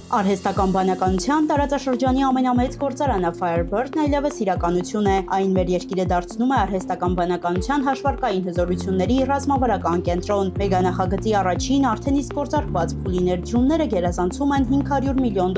Արհեստական բանականության տարածաշրջանի ամենամեծ գործարանը Firebird-ն այլևս իրականություն է։ Այն մեր երկիրը դարձնում է արհեստական բանականության հաշվարկային հզորությունների ռազմավարական կենտրոն։ Մեգանախագծի առաջին արդեն իսկ գործարկված փուլի ներդրումները գերազանցում են $500 միլիոն։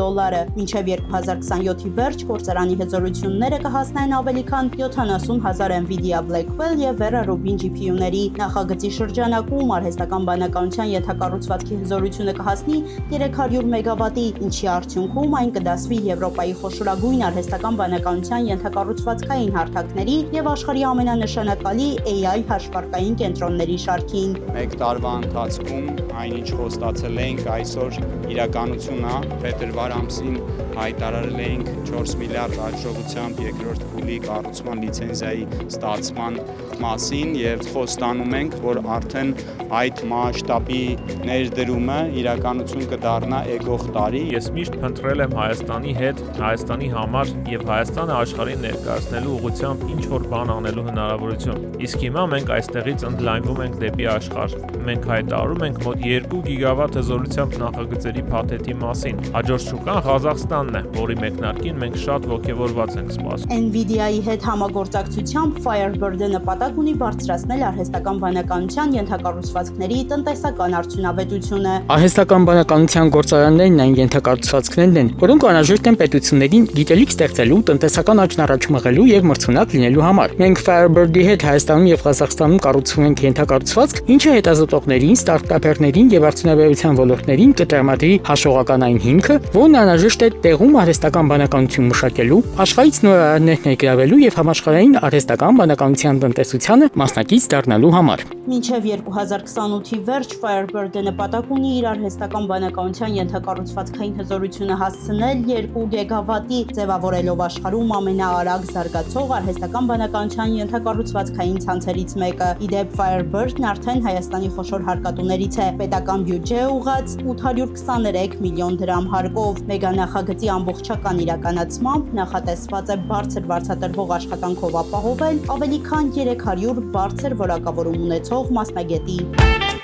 Մինչև 2027-ի վերջ գործարանի հզորությունները կհասնեն ավելի քան 70,000 Nvidia Blackwell և Vera Rubin GPU-ների։ Նախագծի շրջանակում արհեստական բանականության ենթակառուցվածքի հզորությունը կհասնի 300 մեգավատի, ինչի արդյունքում այն կդասվի Եվրոպայի խոշորագույն արհեստական բանականության ենթակառուցվածքային հարթակների և աշխարհի ամենանշանակալի AI հաշվարկային կենտրոնների շարքին։ Մեկ տարվա ընթացքում այնինչ խոստացել էինք այսօր իրականություն է։ Փետրվար ամսին հայտարարել էինք 4 միլիարդ հաջողությամբ երկրորդ փուլի կառուցման լիցենզիայի ստացման մասին եւ խոստանում ենք, որ արդեն այդ մասշտաբի ներդրումը իրականություն կդառնա եկող տարի։ Ես միշտ փնտրել եմ Հայաստանի հետ, Հայաստանի համար եւ Հայաստանը աշխարհին ներկայացնելու ուղղությամբ ինչ-որ բան անելու հնարավորություն։ Իսկ հիմա մենք այստեղից ընդլայնվում ենք դեպի աշխարհ։ Մենք հայտարարում ենք մոտ 2 գիգավատ հզորությամբ նախագծերի փաթեթի մասին։ Հաջորդ շուկան Ղազախստանն է, որի մեկնարկին մենք շատ ոգևորված ենք սպասում։ Nvidia-ի հետ համագործակցությամբ Firebird-ը նպատակ ունի բարձրացնել արհեստական բանականության ենթակառուցվածքների տնտեսական արդյունավետությունը։ Արհեստական բանականության գործարաններն այն ենթակառուցվածքներն են, որոնք անհրաժեշտ են պետություններին գիտելիք ստեղծելու, տնտեսական աճն առաջ մղելու եւ մրցունակ լինելու համար։ Մենք Firebird-ի հետ Հայաստանում եւ Ղազախստանում կառուցում ենք ենթակառուցվածք, ինչը հետազոտողներին, ստարտափերներին եւ արդյունաբերության ոլորտներին կտրամադրի հաշվողականային հիմքը, որն անհրաժեշտ է տեղում արհեստական բանականություն մշակելու, աշխարհից նոր արարներ ներգրավելու եւ համաշխարհային արհեստական բանականության տնտեսությանը մասնակից դառնալու համար։ Մինչև 2028-ի վերջ Firebird-ը նպատակ ունի իր արհեստական բանականության ենթակառուցվածքային հզորությունը հասցնել 2 գիգավատի, ձևավորելով աշխարհում ամենաարագ զարգացող արհեստական բանականության ենթակառուցվածքային ցանցերից մեկը։ Իդեպ Firebird-ն արդեն Հայաստանի խոշոր հարկատուներից է, պետական բյուջե ուղղած 823 միլիոն դրամ հարկով։ Մեգանախագծի ամբողջական իրականացմամբ նախատեսված է բարձր վարձատրվող աշխատանքով ապահովել ավելի քան 300 բարձր որակավորում ունեցող մասնագետի։